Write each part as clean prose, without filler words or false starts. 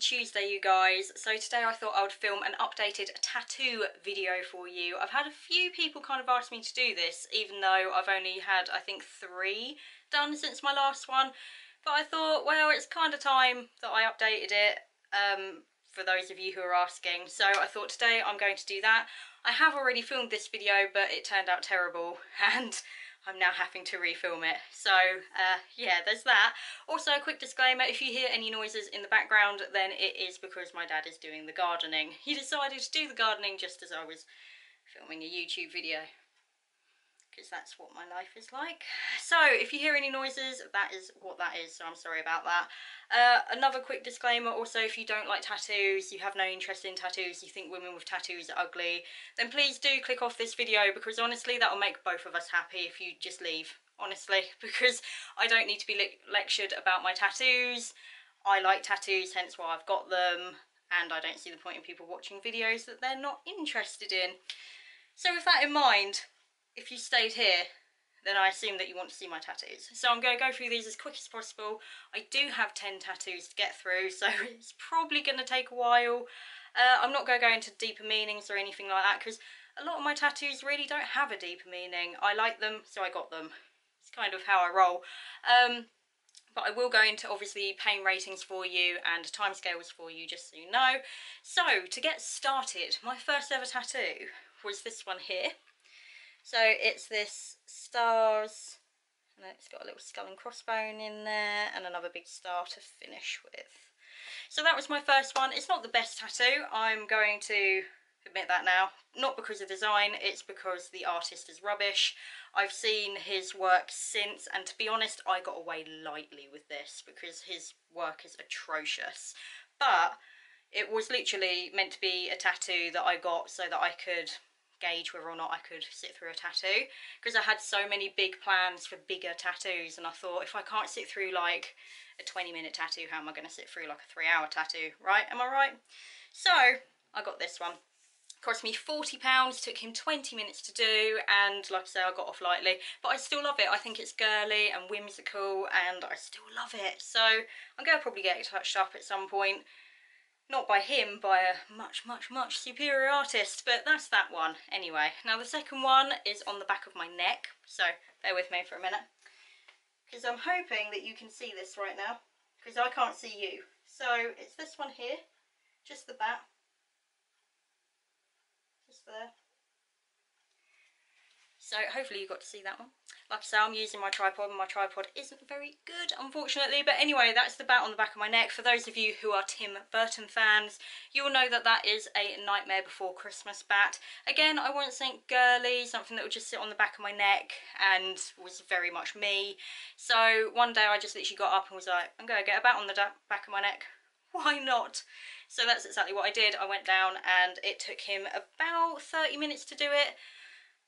Tuesday, you guys. So today I thought I would film an updated tattoo video for you. I've had a few people kind of ask me to do this, even though I've only had, I think, 3 done since my last one. But I thought, well, it's kind of time that I updated it, for those of you who are asking. So I thought today I'm going to do that. I have already filmed this video, but it turned out terrible, and I'm now having to refilm it. So yeah, there's that. Also, a quick disclaimer, if you hear any noises in the background, then it is because my dad is doing the gardening. He decided to do the gardening just as I was filming a YouTube video, because that's what my life is like. So if you hear any noises, that is what that is, so I'm sorry about that. Another quick disclaimer also, if you don't like tattoos, you have no interest in tattoos, you think women with tattoos are ugly, then please do click off this video, because honestly that will make both of us happy if you just leave, honestly, because I don't need to be lectured about my tattoos. I like tattoos, hence why I've got them, and I don't see the point in people watching videos that they're not interested in. So with that in mind, if you stayed here, then I assume that you want to see my tattoos. So I'm going to go through these as quick as possible. I do have 10 tattoos to get through, so it's probably going to take a while. I'm not going to go into deeper meanings or anything like that, because a lot of my tattoos really don't have a deeper meaning. I like them, so I got them. It's kind of how I roll. But I will go into, obviously, pain ratings for you and timescales for you, just so you know. So, to get started, my first ever tattoo was this one here. So it's this stars, and it's got a little skull and crossbone in there, and another big star to finish with. So that was my first one. It's not the best tattoo, I'm going to admit that now. Not because of design, it's because the artist is rubbish. I've seen his work since, and to be honest, I got away lightly with this because his work is atrocious. But it was literally meant to be a tattoo that I got so that I could gauge whether or not I could sit through a tattoo, because I had so many big plans for bigger tattoos, and I thought, if I can't sit through like a 20-minute tattoo, how am I going to sit through like a 3-hour tattoo, right? Am I right? So I got this one. It cost me £40, took him 20 minutes to do, and like I say, I got off lightly, but I still love it. I think it's girly and whimsical, and I still love it. So I'm going to probably get it touched up at some point. Not by him, by a much, much, much superior artist, but that's that one. Anyway, now the second one is on the back of my neck, so bear with me for a minute, because I'm hoping that you can see this right now, because I can't see you. So it's this one here, just the back, just there. So hopefully you got to see that one. Like I say, I'm using my tripod, and my tripod isn't very good, unfortunately. But anyway, that's the bat on the back of my neck. For those of you who are Tim Burton fans, you will know that that is a Nightmare Before Christmas bat. Again, I wouldn't think girly, something that would just sit on the back of my neck and was very much me. So one day I just literally got up and was like, I'm going to get a bat on the back of my neck. Why not? So that's exactly what I did. I went down, and it took him about 30 minutes to do it.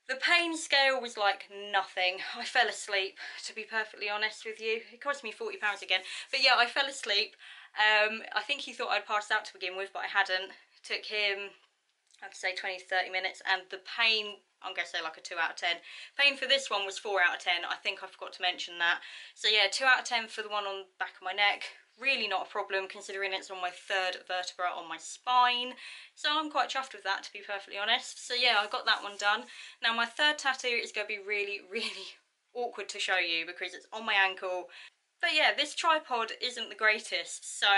The pain scale was like nothing. I fell asleep, to be perfectly honest with you. It cost me £40 again. But yeah, I fell asleep. I think he thought I'd passed out to begin with, but I hadn't. It took him, I'd say 20 to 30 minutes, and the pain, I'm going to say like a 2 out of 10. Pain for this one was 4 out of 10. I think I forgot to mention that. So yeah, 2 out of 10 for the one on the back of my neck. Really not a problem, considering it's on my 3rd vertebra on my spine. So I'm quite chuffed with that, to be perfectly honest. So yeah, I got that one done. Now my third tattoo is going to be really, really awkward to show you because it's on my ankle. But yeah, this tripod isn't the greatest. So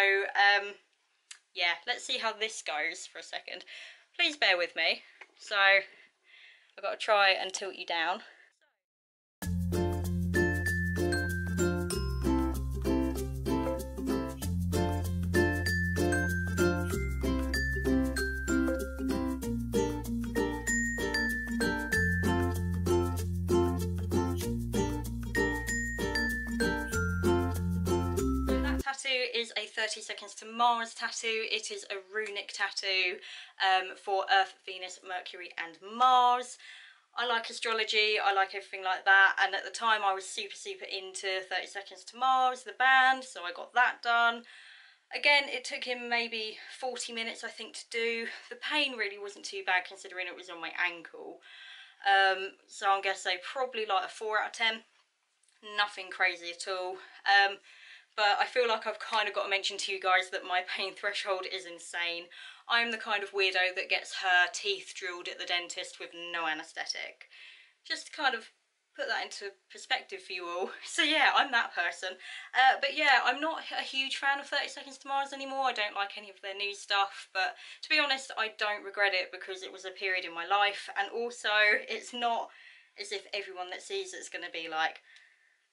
yeah, let's see how this goes for a second. Please bear with me. So I've got to try and tilt you down. Is a 30 Seconds to Mars tattoo. It is a runic tattoo for Earth, Venus, Mercury and Mars. I like astrology, I like everything like that, and at the time I was super into 30 Seconds to Mars, the band, so I got that done. Again, it took him maybe 40 minutes I think to do. The pain really wasn't too bad considering it was on my ankle. So I'm going to say probably like a 4 out of 10. Nothing crazy at all. but I feel like I've kind of got to mention to you guys that my pain threshold is insane. I'm the kind of weirdo that gets her teeth drilled at the dentist with no anaesthetic. Just to kind of put that into perspective for you all. So yeah, I'm that person. But yeah, I'm not a huge fan of 30 Seconds to Mars anymore. I don't like any of their new stuff, but to be honest, I don't regret it because it was a period in my life, and also it's not as if everyone that sees it's going to be like,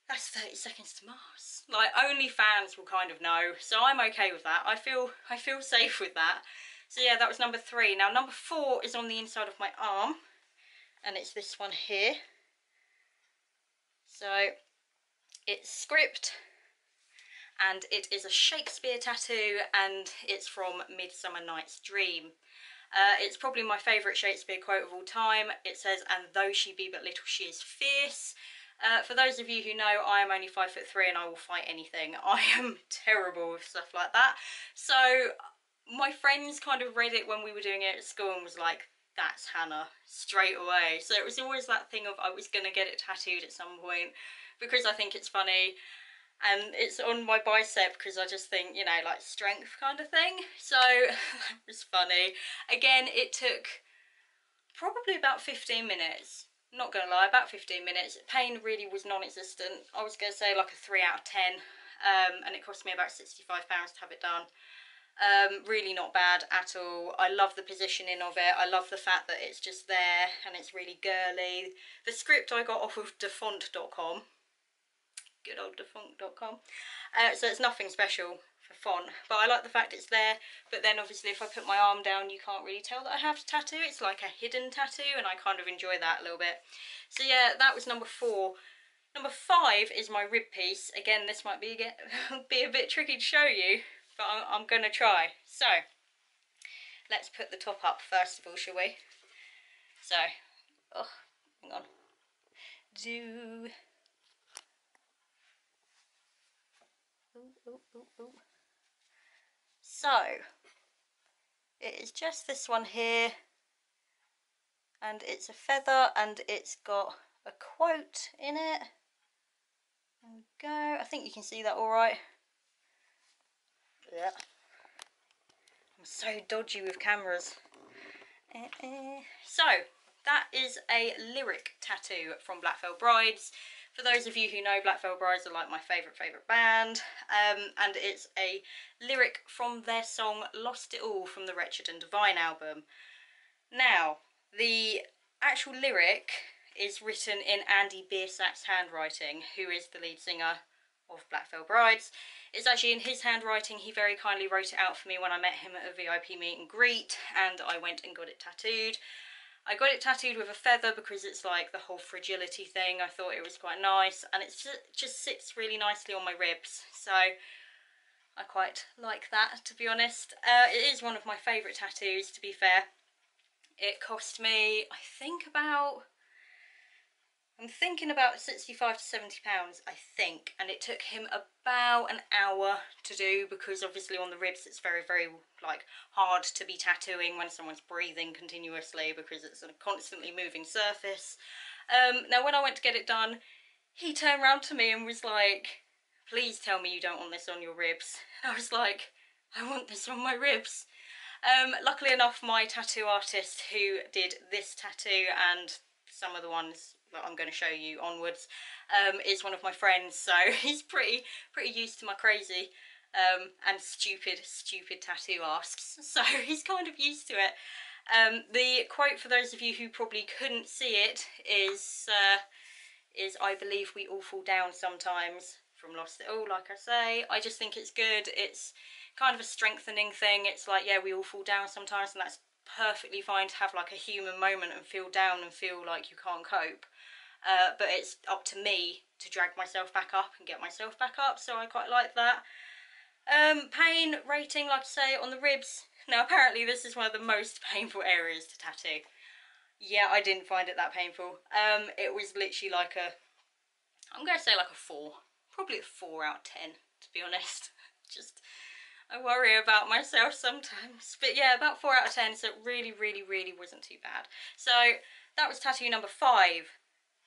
that's 30 Seconds to Mars. Like, only fans will kind of know, so I'm okay with that. I feel safe with that. So yeah, that was number 3. Now number 4 is on the inside of my arm, and it's this one here. So it's script, and it is a Shakespeare tattoo, and it's from Midsummer Night's Dream. It's probably my favourite Shakespeare quote of all time. It says, "And though she be but little, she is fierce." For those of you who know, I am only 5'3" and I will fight anything. I am terrible with stuff like that. So my friends kind of read it when we were doing it at school and was like, that's Hannah, straight away. So it was always that thing of I was going to get it tattooed at some point because I think it's funny. And it's on my bicep because I just think, you know, like strength kind of thing. So that was funny. Again, it took probably about 15 minutes. Not gonna lie, about 15 minutes. Pain really was non-existent. I was gonna say like a 3 out of 10. And it cost me about £65 to have it done. Really not bad at all. I love the positioning of it. I love the fact that it's just there and it's really girly. The script I got off of defont.com. Good old defont.com. So it's nothing special for font, but I like the fact it's there. But then obviously if I put my arm down, you can't really tell that I have a tattoo. It's like a hidden tattoo, and I kind of enjoy that a little bit. So yeah, that was number 4. Number 5 is my rib piece. Again, this might be a bit tricky to show you, but I'm gonna try. So let's put the top up first of all, shall we? So, oh, hang on. So it is just this one here, and it's a feather, and it's got a quote in it. There we go. I think you can see that all right. Yeah. I'm so dodgy with cameras. So that is a lyric tattoo from Black Veil Brides. For those of you who know, Black Veil Brides are like my favourite band, and it's a lyric from their song Lost It All from the Wretched and Divine album. Now, the actual lyric is written in Andy Biersack's handwriting, who is the lead singer of Black Veil Brides. It's actually in his handwriting. He very kindly wrote it out for me when I met him at a VIP meet and greet, and I went and got it tattooed. I got it tattooed with a feather because it's like the whole fragility thing. I thought it was quite nice, and it just sits really nicely on my ribs, so I quite like that, to be honest. It is one of my favourite tattoos, to be fair. It cost me, I'm thinking about 65 to 70 pounds, I think, and it took him about an hour to do because obviously on the ribs it's very like hard to be tattooing when someone's breathing continuously because it's a constantly moving surface. Now when I went to get it done, he turned around to me and was like, "Please tell me you don't want this on your ribs." And I was like, "I want this on my ribs." Luckily enough, my tattoo artist who did this tattoo and some of the ones that I'm going to show you onwards is one of my friends, so he's pretty used to my crazy and stupid tattoo asks, so he's kind of used to it. The quote, for those of you who probably couldn't see it, is "I believe we all fall down sometimes," from Lost It All. Like I say, I just think it's good. It's kind of a strengthening thing. It's like, yeah, we all fall down sometimes, and that's perfectly fine to have like a human moment and feel down and feel like you can't cope. But it's up to me to drag myself back up and get myself back up, so I quite like that. Pain rating, like I say, on the ribs. Now apparently this is one of the most painful areas to tattoo. Yeah, I didn't find it that painful. It was literally like I'm going to say like a 4. Probably a 4 out of 10, to be honest. Just, I worry about myself sometimes. But yeah, about 4 out of 10, so it really wasn't too bad. So that was tattoo number 5.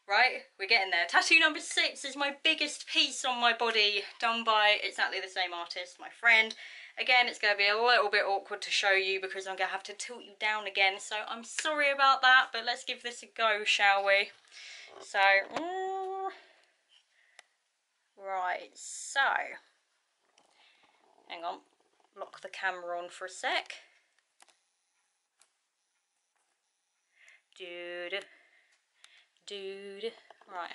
Right, we're getting there. Tattoo number 6 is my biggest piece on my body, done by exactly the same artist, my friend. Again, it's going to be a little bit awkward to show you because I'm going to have to tilt you down again, so I'm sorry about that, but let's give this a go, shall we? So, right, so, hang on, lock the camera on for a sec. Dude, right,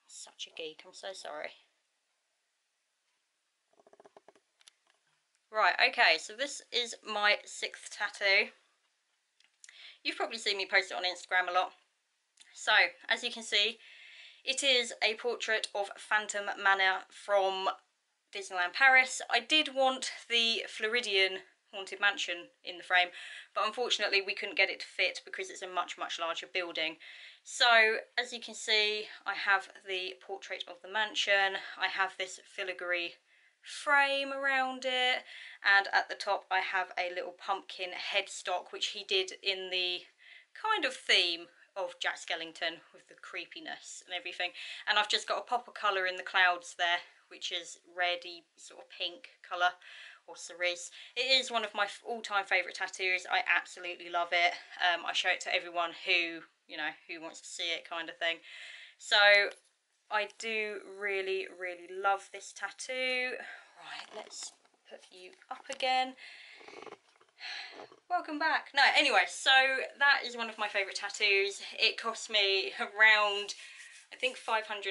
such a geek, I'm so sorry. Right, okay, so this is my 6th tattoo. You've probably seen me post it on Instagram a lot. So, as you can see, it is a portrait of Phantom Manor from Disneyland Paris. I did want the Floridian Haunted Mansion in the frame, but unfortunately we couldn't get it to fit because it's a much, much larger building. So, as you can see, I have the portrait of the mansion, I have this filigree frame around it, and at the top I have a little pumpkin headstock which he did in the kind of theme of Jack Skellington with the creepiness and everything. And I've just got a pop of colour in the clouds there, which is reddy sort of pink colour or cerise. It is one of my all-time favourite tattoos. I absolutely love it. I show it to everyone who, you know, who wants to see it, kind of thing. So I do really, really love this tattoo. Right, let's put you up again. Welcome back. No, anyway, so that is one of my favourite tattoos. It cost me around, I think, £550.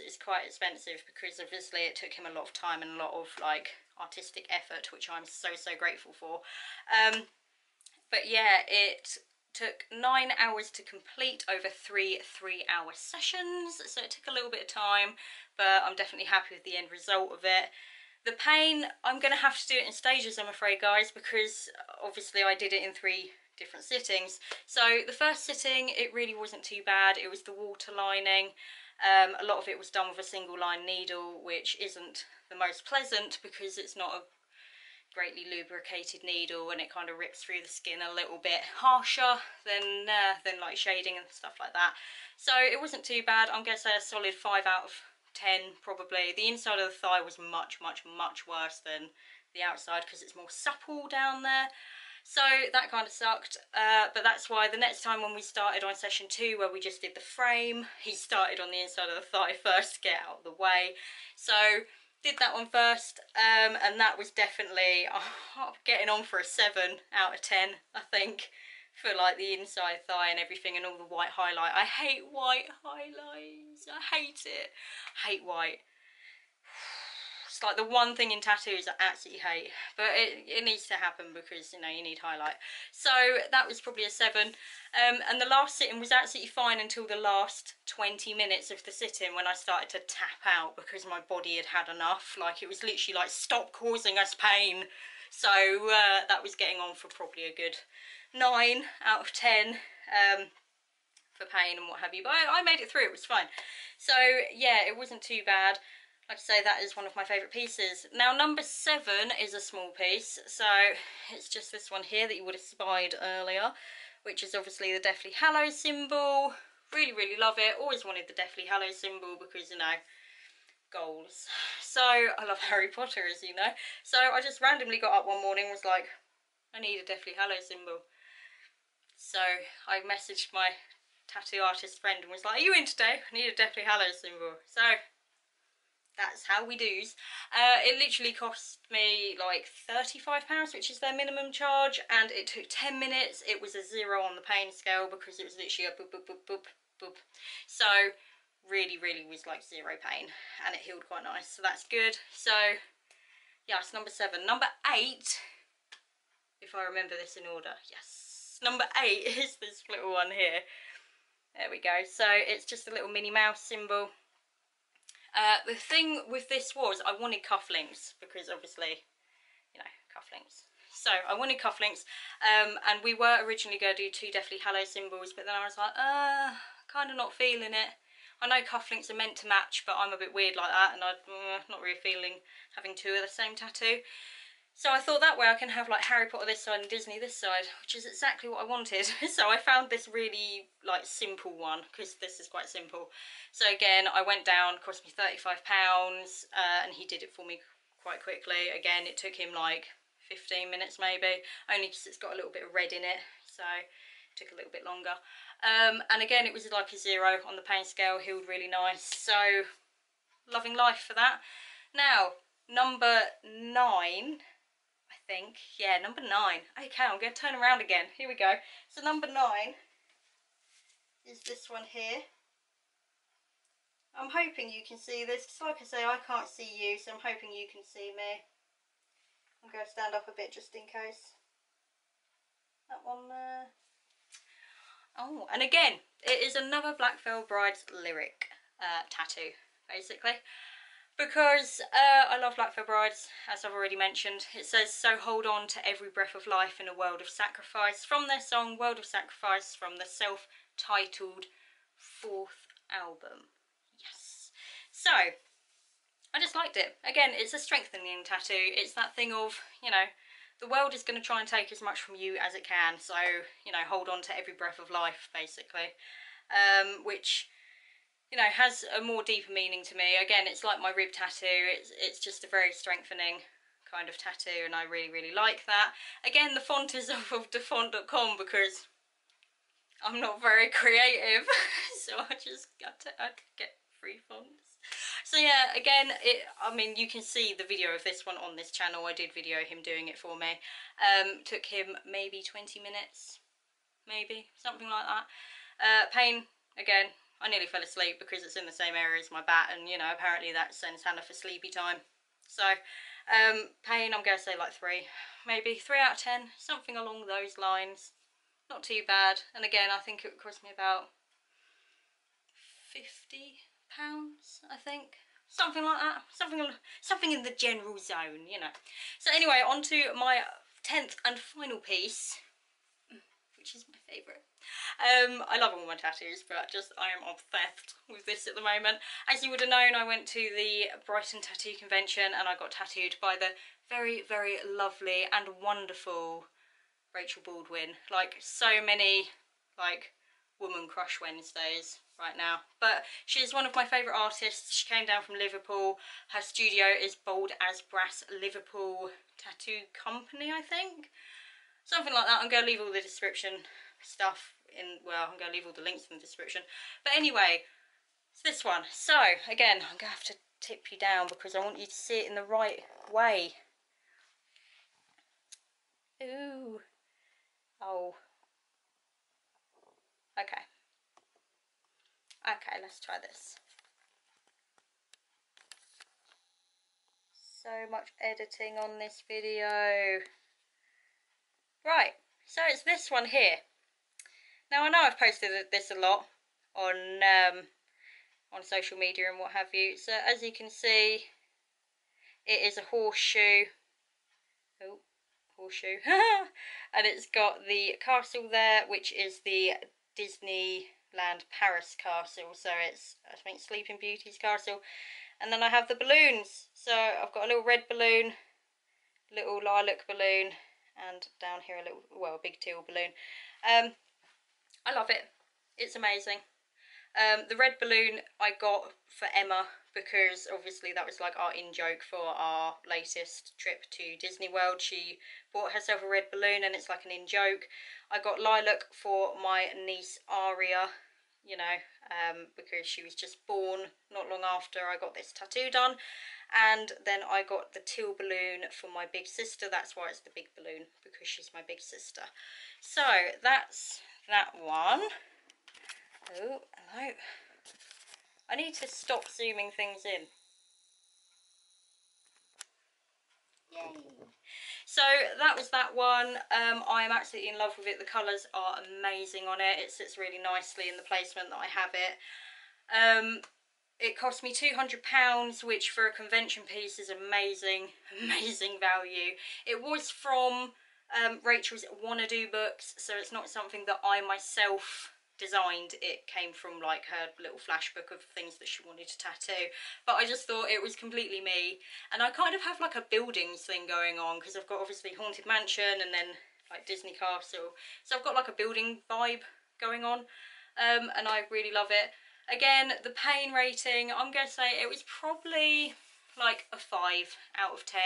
It's quite expensive because obviously it took him a lot of time and a lot of like artistic effort, which I'm so, so grateful for. But yeah, it took 9 hours to complete over 3 3-hour sessions, so it took a little bit of time, but I'm definitely happy with the end result of it. The pain, I'm going to have to do it in stages, I'm afraid, guys, because obviously I did it in 3 different sittings. So the first sitting, it really wasn't too bad. It was the water lining. A lot of it was done with a single line needle, which isn't the most pleasant because it's not a greatly lubricated needle and it kind of rips through the skin a little bit harsher than like shading and stuff like that. So it wasn't too bad. I'm going to say a solid 5 out of 10 probably. The inside of the thigh was much, much, much worse than the outside because it's more supple down there. So that kind of sucked, but that's why the next time when we started on session 2 where we just did the frame, he started on the inside of the thigh first to get out of the way. So did that one first, and that was definitely getting on for a 7 out of 10, I think, for like the inside thigh and everything and all the white highlight. I hate white highlights. I hate it. I hate white. It's like the one thing in tattoos I absolutely hate, but it needs to happen because, you know, you need highlight. So that was probably a 7. And the last sitting was absolutely fine until the last 20 minutes of the sitting when I started to tap out because my body had had enough. Like, it was literally like, stop causing us pain. So that was getting on for probably a good 9 out of 10 for pain and what have you. But I made it through, it was fine. So yeah, it wasn't too bad. Like I say, that is one of my favourite pieces. Now, number 7 is a small piece, so it's just this one here that you would have spied earlier, which is obviously the Deathly Hallows symbol. Really, really love it. Always wanted the Deathly Hallows symbol because, you know, goals. So, I love Harry Potter, as you know. So, I just randomly got up one morning and was like, I need a Deathly Hallows symbol. So, I messaged my tattoo artist friend and was like, are you in today? I need a Deathly Hallows symbol. So that's how we do's. It literally cost me like £35, which is their minimum charge, and it took 10 minutes. It was a 0 on the pain scale because it was literally a boop, boop, boop, boop, boop. So really, really was like 0 pain, and it healed quite nice, so that's good. So yes, number 7. Number 8, if I remember this in order, yes. Number 8 is this little one here. There we go. So it's just a little Minnie Mouse symbol. The thing with this was I wanted cufflinks because obviously, you know, cufflinks. So I wanted cufflinks, and we were originally going to do 2 Deathly Hallows symbols, but then I was like, kind of not feeling it. I know cufflinks are meant to match, but I'm a bit weird like that, and I'm not really feeling having 2 of the same tattoo. So I thought that way I can have like Harry Potter this side and Disney this side, which is exactly what I wanted. So I found this really like simple one, because this is quite simple. So again, I went down, cost me £35, and he did it for me quite quickly. Again, it took him like 15 minutes maybe, only because it's got a little bit of red in it, so it took a little bit longer. And again, it was like a 0 on the pain scale, healed really nice, so loving life for that. Now, number 9, I think, yeah, number 9. Okay, I'm going to turn around again, here we go. So number 9 is this one here. I'm hoping you can see this, because like I say, I can't see you, so I'm hoping you can see me. I'm going to stand up a bit just in case. That one there. Oh, and again, it is another Black Veil Bride's lyric tattoo, basically. Because I love Black Veil Brides, as I've already mentioned. It says, so hold on to every breath of life in a world of sacrifice. From their song, World of Sacrifice, from the self-titled 4th album. Yes. So, I just liked it. Again, it's a strengthening tattoo. It's that thing of, you know, the world is going to try and take as much from you as it can. So, you know, hold on to every breath of life, basically. Which, you know, has a more deeper meaning to me. Again, it's like my rib tattoo. It's just a very strengthening kind of tattoo, and I really, really like that. Again, the font is off of defont.com because I'm not very creative. So I just got to get free fonts. So yeah, again, I mean, you can see the video of this one on this channel. I did video him doing it for me. Took him maybe 20 minutes, maybe, something like that. Pain, again, I nearly fell asleep because it's in the same area as my bat, and, you know, apparently that sends Hannah for sleepy time. So, pain, I'm going to say like 3, maybe 3 out of 10, something along those lines. Not too bad. And again, I think it would cost me about £50, I think, something like that, something in the general zone, you know. So anyway, on to my 10th and final piece, which is my favourite. I love all my tattoos, but I am obsessed with this at the moment. As you would have known, I went to the Brighton Tattoo Convention and I got tattooed by the very, very lovely and wonderful Rachel Baldwin. Like, so many, like, woman crush Wednesdays right now. But she's one of my favourite artists. She came down from Liverpool. Her studio is Bold as Brass Liverpool Tattoo Company, I think. Something like that. I'm going to leave all the description stuff in, well, I'm going to leave all the links in the description. But anyway, it's this one. So, again, I'm going to have to tip you down because I want you to see it in the right way. Ooh. Oh. Okay. Okay, let's try this. So much editing on this video. Right, so it's this one here. Now I know I've posted this a lot on social media and what have you. So as you can see, it is a horseshoe. Oh, horseshoe. And it's got the castle there, which is the Disneyland Paris castle. So it's, I think, Sleeping Beauty's castle. And then I have the balloons. So I've got a little red balloon, little lilac balloon, and down here a little, well, a big teal balloon. I love it. It's amazing. The red balloon I got for Emma because obviously that was like our in-joke for our latest trip to Disney World. She bought herself a red balloon and it's like an in-joke. I got lilac for my niece Aria, you know, because she was just born not long after I got this tattoo done. And then I got the teal balloon for my big sister. That's why it's the big balloon, because she's my big sister. So that's that one. Oh, hello. I need to stop zooming things in. Yay. So that was that one. I am absolutely in love with it. The colours are amazing on it. It sits really nicely in the placement that I have it. It cost me £200, which for a convention piece is amazing, amazing value. It was from Rachel's Wanna Do books, so it's not something that I myself designed, it came from like her little flashbook of things that she wanted to tattoo. But I just thought it was completely me. And I kind of have like a buildings thing going on, because I've got obviously Haunted Mansion and then like Disney Castle. So I've got like a building vibe going on, and I really love it. Again, the pain rating, I'm going to say it was probably like a 5 out of 10.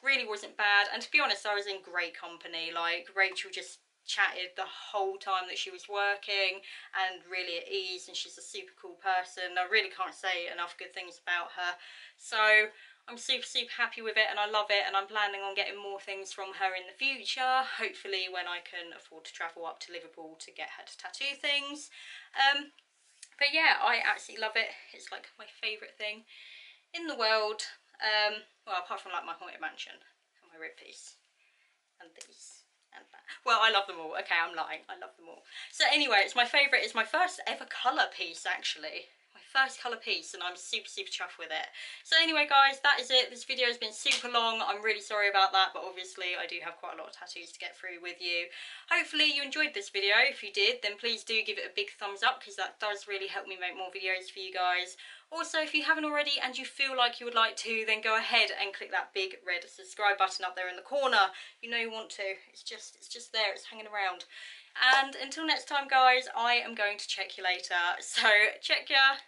Really wasn't bad, and to be honest, I was in great company. Like, Rachel just chatted the whole time that she was working, and really at ease, and she's a super cool person. I really can't say enough good things about her. So I'm super happy with it, and I love it, and I'm planning on getting more things from her in the future, hopefully when I can afford to travel up to Liverpool to get her to tattoo things. But yeah, I absolutely love it. It's like my favourite thing in the world. Well, apart from like my Haunted Mansion and my rib piece and these and that. Well, I love them all. Okay, I'm lying. I love them all. So anyway, it's my favourite. It's my first ever colour piece, actually. My first colour piece, and I'm super chuffed with it. So anyway, guys, that is it. This video has been super long. I'm really sorry about that, but obviously I do have quite a lot of tattoos to get through with you. Hopefully you enjoyed this video. If you did, then please do give it a big thumbs up, because that does really help me make more videos for you guys. Also, if you haven't already and you feel like you would like to, then go ahead and click that big red subscribe button up there in the corner. You know you want to. It's just there. It's hanging around. And until next time, guys, I am going to check you later. So check ya.